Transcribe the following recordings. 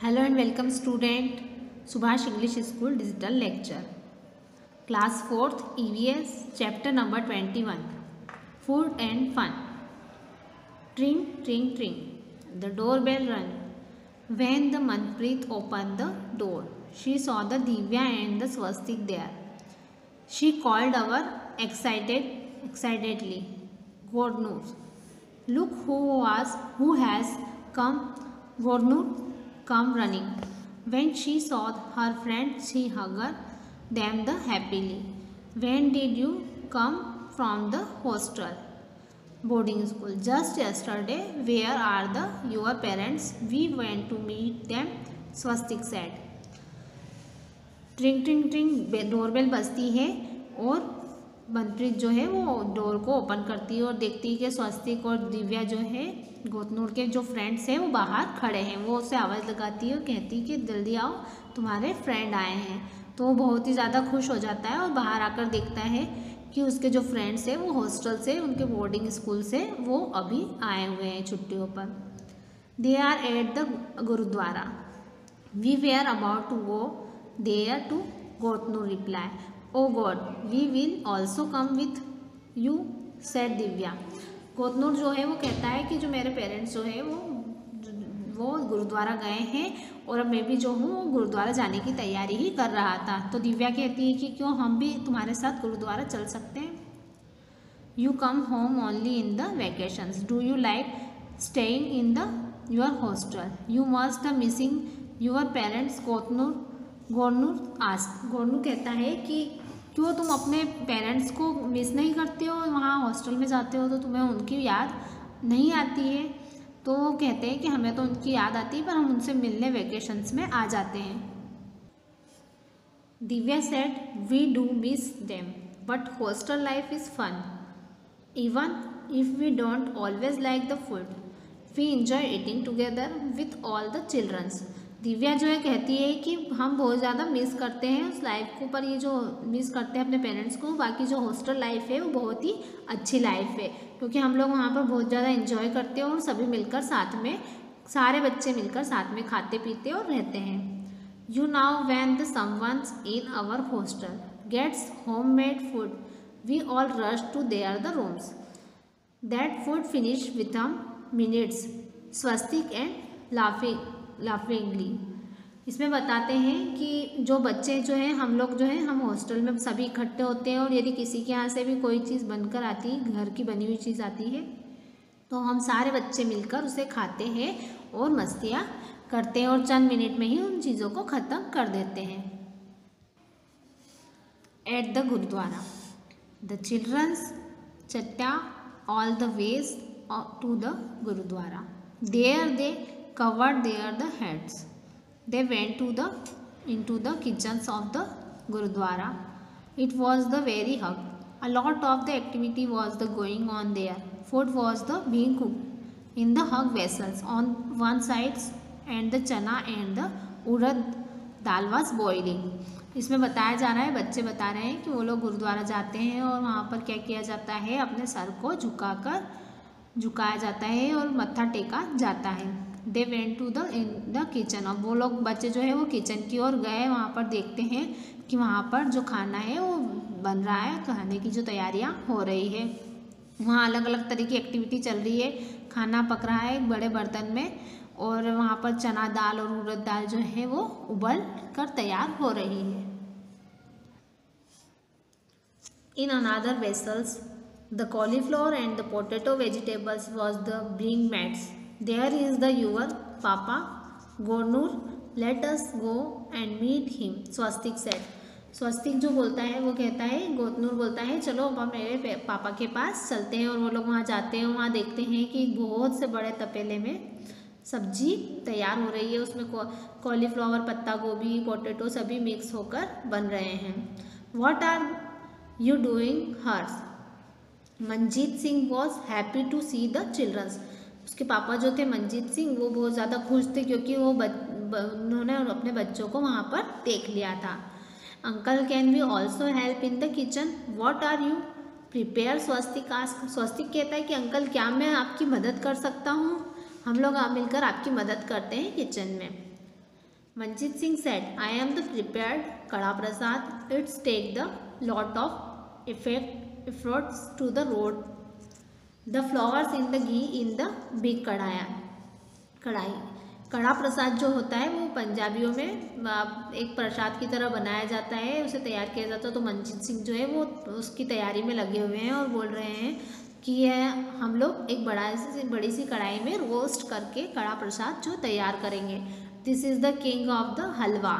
Hello and welcome student. Subhash English School Digital Lecture. Class 4th EVS Chapter number 21. Food and Fun. Tring, tring, tring. The doorbell rang. When the Manpreet opened the door, she saw the Divya and the Swastik there. She called our excitedly. God knows. Look who has come. Gornur come running. When she saw her friend, she hugged them happily. When did you come from the hostel? Boarding school. Just yesterday. Where are your parents? We went to meet them, Swastik said. ट्रिंग ट्रिंग ट्रिंग doorbell बजती है और मनप्रीत जो है वो door को ओपन करती है और देखती है कि स्वस्तिक और दिव्या जो है गोतनूर के जो फ्रेंड्स हैं वो बाहर खड़े हैं। वो उसे आवाज़ लगाती है और कहती है कि जल्दी आओ, तुम्हारे फ्रेंड आए हैं। तो वो बहुत ही ज़्यादा खुश हो जाता है और बाहर आकर देखता है कि उसके जो फ्रेंड्स हैं वो हॉस्टल से, उनके बोर्डिंग स्कूल से वो अभी आए हुए हैं छुट्टियों पर। They are at the gurudwara. We were about to go there too Gurnoor reply. Oh God we will also come with you said Divya. Gurnoor जो है वो कहता है कि जो मेरे पेरेंट्स जो है वो गुरुद्वारा गए हैं और अब मैं भी जो हूँ वो गुरुद्वारा जाने की तैयारी ही कर रहा था। तो दिव्या कहती है कि क्यों हम भी तुम्हारे साथ गुरुद्वारा चल सकते हैं। You come home only in the vacations. Do you like staying in the your hostel? You must missing your parents Gurnoor ask. Gurnoor कहता है कि क्यों तुम अपने पेरेंट्स को मिस नहीं करते हो, वहाँ हॉस्टल में जाते हो तो तुम्हें उनकी याद नहीं आती है? तो वो कहते हैं कि हमें तो उनकी याद आती है पर हम उनसे मिलने वेकेशंस में आ जाते हैं। Divya said we do miss them but hostel life is fun even if we don't always like the food we enjoy eating together with all the childrens. Divya जो है कहती है कि हम बहुत ज़्यादा मिस करते हैं उस लाइफ को, पर ये जो मिस करते हैं अपने पेरेंट्स को, बाकी जो हॉस्टल लाइफ है वो बहुत ही अच्छी लाइफ है क्योंकि हम लोग वहाँ पर बहुत ज़्यादा एंजॉय करते हैं और सभी मिलकर साथ में, सारे बच्चे मिलकर साथ में खाते पीते और रहते हैं। You know when the someone's in our hostel gets home made food we all rush to their the rooms that food finish with minutes Swastik and laughingly. इसमें बताते हैं कि जो बच्चे जो हैं हम लोग जो हैं हम हॉस्टल में सभी इकट्ठे होते हैं और यदि किसी के यहाँ से भी कोई चीज़ बनकर आती है, घर की बनी हुई चीज़ आती है, तो हम सारे बच्चे मिलकर उसे खाते हैं और मस्तियाँ करते हैं और चंद मिनट में ही उन चीज़ों को ख़त्म कर देते हैं। At the gurudwara the childrens चट्टा all the ways to the gurudwara. There they covered their heads. They went into the kitchens of the Gurudwara. It was the very hug. A lot of the activity was going on there. Food was being cooked in the hug vessels on one side and the chana and the urad dal was boiling. इसमें बताया जा रहा है, बच्चे बता रहे हैं कि वो लोग गुरुद्वारा जाते हैं और वहाँ पर क्या किया जाता है, अपने सर को झुकाया जाता है और मत्था टेका जाता है। They went to the kitchen. अब वो लोग बच्चे जो है वो किचन की ओर गए, वहाँ पर देखते हैं कि वहाँ पर जो खाना है वो बन रहा है, खाने की जो तैयारियाँ हो रही है। वहाँ अलग अलग तरह की एक्टिविटी चल रही है, खाना पक रहा है एक बड़े बर्तन में और वहाँ पर चना दाल और उड़द दाल जो है वो उबल कर तैयार हो रही है। In another vessels the cauliflower and the potato vegetables was the being mats. There is your papa, Gornur. Let us go and meet him, Swastik said. स्वस्तिक जो बोलता है वो कहता है, गोतनूर बोलता है चलो अब हम मेरे पापा के पास चलते हैं और वो लोग वहाँ जाते हैं। वहाँ देखते हैं कि बहुत से बड़े तपेले में सब्जी तैयार हो रही है, उसमें कॉलीफ्लावर, पत्ता गोभी, पोटैटो सभी मिक्स होकर बन रहे हैं। What are you doing hers? Manjeet Singh was happy to see the childrens. उसके पापा जो थे मंजीत सिंह वो बहुत ज़्यादा खुश थे क्योंकि वो उन्होंने अपने बच्चों को वहाँ पर देख लिया था। Uncle can we also help in the kitchen? What are you prepare? Swastik ask. Swastik कहता है कि अंकल क्या मैं आपकी मदद कर सकता हूँ? हम लोग मिलकर आपकी मदद करते हैं किचन में। Manjit Singh said, I am the prepared Kada Prasad. It's take the lot of efforts to the road. The flowers in the ghee in the big कढ़ाई। कड़ा प्रसाद जो होता है वो पंजाबियों में एक प्रसाद की तरह बनाया जाता है, उसे तैयार किया जाता है। तो मंजीत सिंह जो है वो उसकी तैयारी में लगे हुए हैं और बोल रहे हैं कि हम लोग एक बड़ी सी कढ़ाई में रोस्ट करके कड़ा प्रसाद जो तैयार करेंगे। This is the king of the halwa.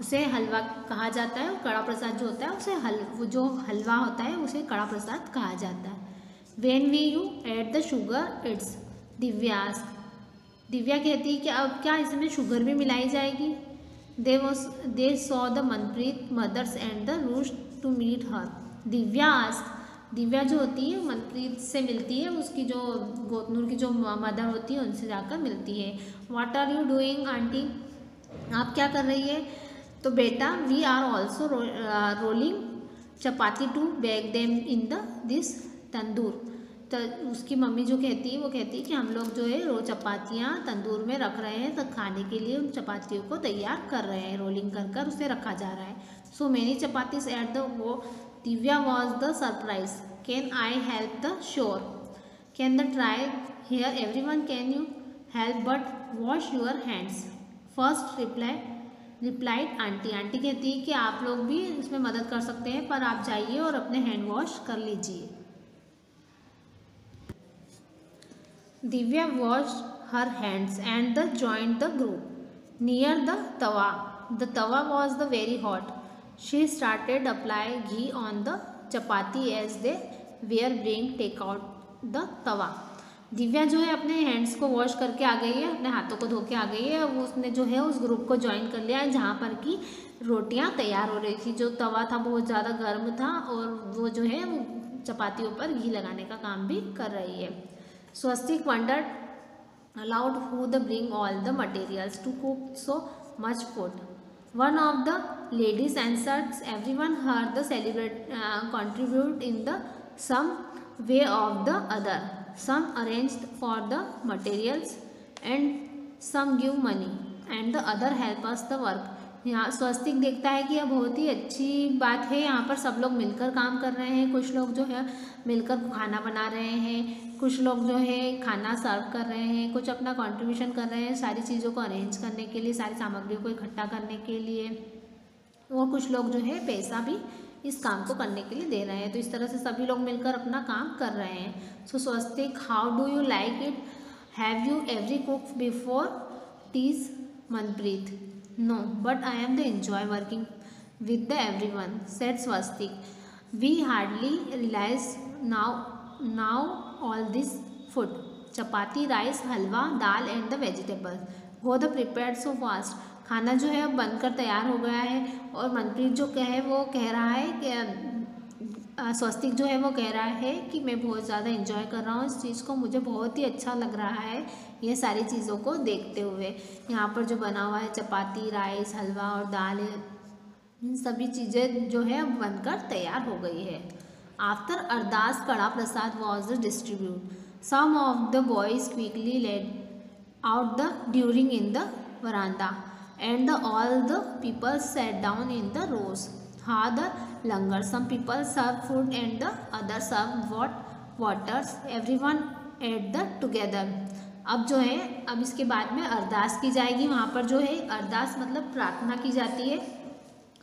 उसे हलवा कहा जाता है। कड़ा प्रसाद जो होता है उसे जो हलवा होता है उसे कड़ा प्रसाद कहा जाता है। When we you add the sugar, it's Divya कहती है कि अब क्या इसमें शुगर भी मिलाई जाएगी। They saw the Manpreet mothers and the rush to meet her. Divya जो होती है मनप्रीत से मिलती है, उसकी जो गोतनूर की जो मदर होती है उनसे जाकर मिलती है। What are you doing aunty, आप क्या कर रही है। तो बेटा we are also rolling chapati to bake them in this tandoor. तो उसकी मम्मी जो कहती है वो कहती है कि हम लोग जो है चपातियाँ तंदूर में रख रहे हैं, तो खाने के लिए उन चपातियों को तैयार कर रहे हैं, रोलिंग कर कर उसे रखा जा रहा है। So many chapatis at the वो Divya was the surprise. Can I help the sure, can the try here everyone, can you help but wash your hands first replied aunty. Aunty कहती है कि आप लोग भी इसमें मदद कर सकते हैं, पर आप जाइए और अपने हैंड वॉश कर लीजिए। Divya washed her hands and joined the group near the tawa. The tawa was very hot. She started applying ghee on the chapati as they were being take out the tawa. Divya जो है अपने hands को wash करके आ गई है, अपने हाथों को धो के आ गई है। अब उसने जो है उस ग्रुप को ज्वाइन कर लिया है जहाँ पर कि रोटियाँ तैयार हो रही थी। जो तवा था बहुत ज़्यादा गर्म था और वो जो है वो चपातियों पर घी लगाने का काम भी कर रही है। Swastik wondered aloud who the bring all the materials to cook so much food. One of the ladies answered, everyone heard the contribute in the some way of the other. Some arranged for the materials and some give money and the other help us the work. यहाँ स्वस्तिक देखता है कि यह बहुत ही अच्छी बात है, यहाँ पर सब लोग मिलकर काम कर रहे हैं। कुछ लोग जो है मिलकर खाना बना रहे हैं, कुछ लोग जो है खाना सर्व कर रहे हैं, कुछ अपना कंट्रीब्यूशन कर रहे हैं सारी चीज़ों को अरेंज करने के लिए, सारी सामग्रियों को इकट्ठा करने के लिए, और कुछ लोग जो है पैसा भी इस काम को करने के लिए दे रहे हैं। तो इस तरह से सभी लोग मिलकर अपना काम कर रहे हैं। So Swastik, how do you like it, have you every cook before tease Manpreet. No, but I am the enjoy working with the everyone, said Swastik. We hardly realize now all this food. Chapati, rice, halwa, dal and the vegetables. Go the prepared so fast. खाना जो है अब बनकर तैयार हो गया है और मनप्रीत जो वो कह रहा है कि स्वस्तिक जो है वो कह रहा है कि मैं बहुत ज़्यादा एंजॉय कर रहा हूँ इस चीज़ को, मुझे बहुत ही अच्छा लग रहा है ये सारी चीज़ों को देखते हुए। यहाँ पर जो बना हुआ है चपाती, राइस, हलवा और दाल, इन सभी चीज़ें जो है अब बनकर तैयार हो गई है। After ardas kada prasad was distribute, some of the boys quickly laid out the during in the veranda and all the people sat down in the rows had the langar. Some people serve food and the others serve waters. Everyone ate the together. अब जो है अब इसके बाद में अरदास की जाएगी। वहाँ पर जो है अरदास मतलब प्रार्थना की जाती है।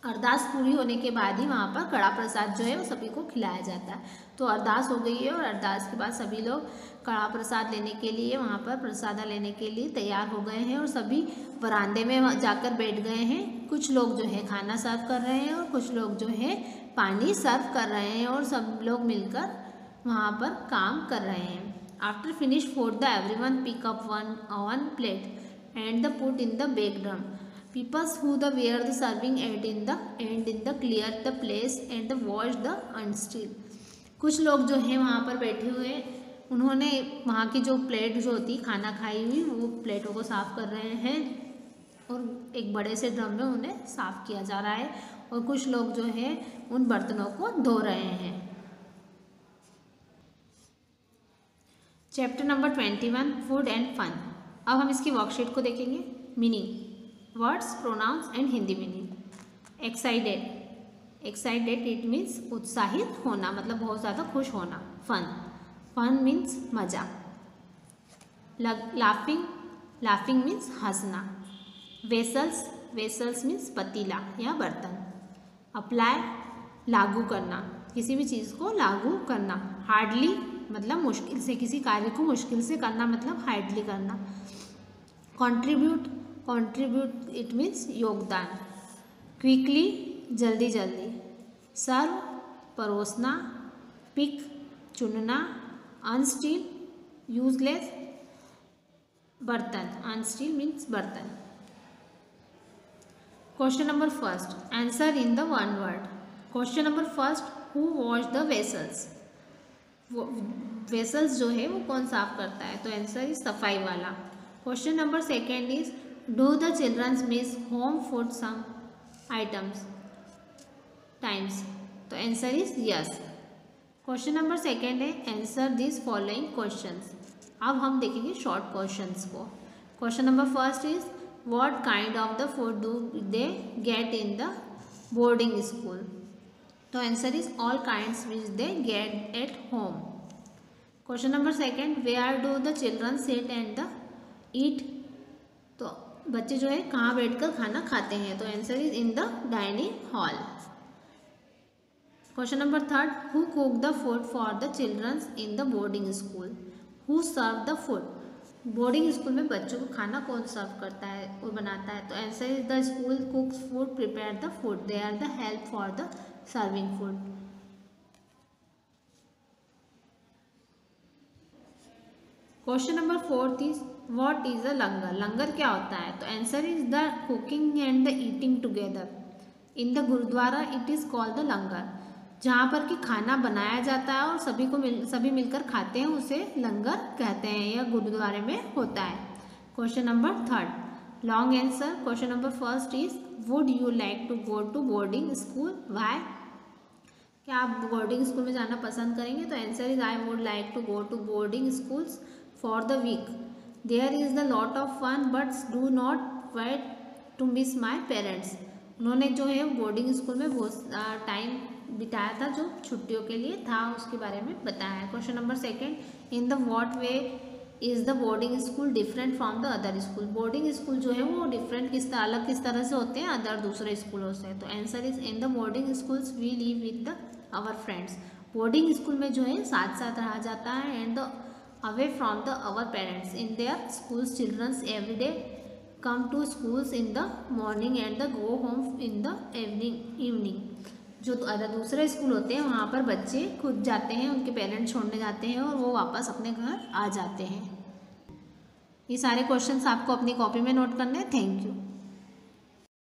अरदास पूरी होने के बाद ही वहाँ पर कड़ा प्रसाद जो है वो सभी को खिलाया जाता है। तो अरदास हो गई है और अरदास के बाद सभी लोग कड़ा प्रसाद लेने के लिए वहाँ पर प्रसादा लेने के लिए तैयार हो गए हैं और सभी वरांदे में जाकर बैठ गए हैं। कुछ लोग जो है खाना सर्व कर रहे हैं और कुछ लोग जो है पानी सर्व कर रहे हैं और सब लोग मिलकर वहाँ पर काम कर रहे हैं। After finish food the everyone pick up one plate and the put in the back drum. Peoples who were the serving at in the clear the place and the wash the unstill. कुछ लोग जो हैं वहाँ पर बैठे हुए, उन्होंने वहाँ की जो प्लेट जो होती खाना खाई हुई वो प्लेटों को साफ़ कर रहे हैं और एक बड़े से ड्रम में उन्हें साफ़ किया जा रहा है और कुछ लोग जो है उन बर्तनों को धो रहे हैं। Chapter number 21 food and fun. अब हम इसकी वर्कशीट को देखेंगे। Meaning, words, pronounce and Hindi meaning. Excited, excited it means उत्साहित होना, मतलब बहुत ज़्यादा खुश होना। फन, फन मीन्स मज़ा। लाफिंग, लाफिंग मीन्स हंसना। वेसल्स, वेसल्स मीन्स पतीला या बर्तन। अप्लाई, लागू करना, किसी भी चीज़ को लागू करना। हार्डली मतलब मुश्किल से, किसी कार्य को मुश्किल से करना मतलब हार्डली करना। कंट्रीब्यूट, कंट्रीब्यूट इट मीन्स योगदान। क्विकली जल्दी जल्दी। सर्व परोसना। पिक चुनना। अनस्टील यूजलेस बर्तन, अनस्टील मीन्स बर्तन। Question number first, answer in the one word. Question number first, who wash the vessels. Vessels जो है वो कौन साफ करता है, तो आंसर इज सफाई वाला। Question number second is do the childrens miss home food some items times, तो answer is yes. Question number second है आंसर दिस फॉलोइंग क्वेश्चंस। अब हम देखेंगे शॉर्ट क्वेश्चंस को। Question number first is what kind of the food do they get in the boarding school, तो answer is all kinds which they get at home. Question number second, where do the children sit and the ईट, तो बच्चे जो है कहाँ बैठकर खाना खाते हैं, तो answer is in the dining hall. Question number third, who cook the food for the childrens in the boarding school, who serve the food, boarding school में बच्चों को खाना कौन सर्व करता है और बनाता है, तो answer is the school cooks food prepare the food, they are the help for the serving food. Question number fourth is what is a langar, langar क्या होता है, तो answer is the cooking and the eating together in the gurudwara, it is called the langar, जहाँ पर कि खाना बनाया जाता है और सभी मिलकर खाते हैं, उसे लंगर कहते हैं, यह गुरुद्वारे में होता है। Question number third, long answer. Question number first is would you like to go to boarding school, why, क्या आप बोर्डिंग स्कूल में जाना पसंद करेंगे, तो answer is I would like to go to boarding schools for the week, there is the lot of fun but do not wait to miss my parents, उन्होंने जो है बोर्डिंग स्कूल में बहुत टाइम बिताया था जो छुट्टियों के लिए था, उसके बारे में बताया है। Question number second, in the what way is the boarding school different from the other school, boarding school जो है वो डिफरेंट अलग किस तरह से होते हैं अदर दूसरे स्कूलों से, तो answer is in the boarding schools we live with the our friends, boarding school में जो है साथ साथ रहा जाता है, and the away from the our parents, in their schools childrens every day come to schools in the morning and the go home in the evening, जो दूसरे स्कूल होते हैं वहाँ पर बच्चे खुद जाते हैं, उनके पेरेंट्स छोड़ने जाते हैं और वो वापस अपने घर आ जाते हैं। ये सारे क्वेश्चंस आपको अपनी कॉपी में नोट करने हैं। Thank you.